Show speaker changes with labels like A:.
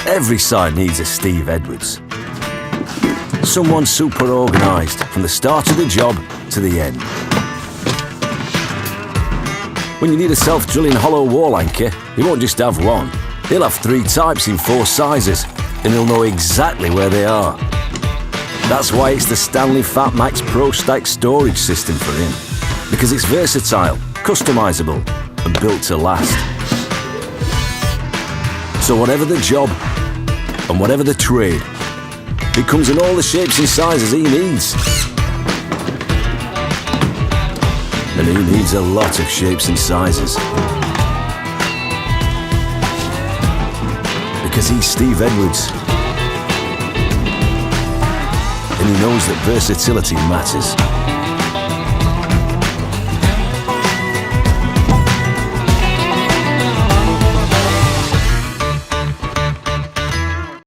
A: Every site needs a Steve Edwards. Someone super organised from the start of the job to the end. When you need a self-drilling hollow wall anchor, he won't just have one. He'll have 3 types in 4 sizes, and he'll know exactly where they are. That's why it's the Stanley FatMax Pro Stack storage system for him, because it's versatile, customisable, and built to last. So whatever the job, and whatever the trade, it comes in all the shapes and sizes he needs. And he needs a lot of shapes and sizes. Because he's Steve Edwards. And he knows that versatility matters.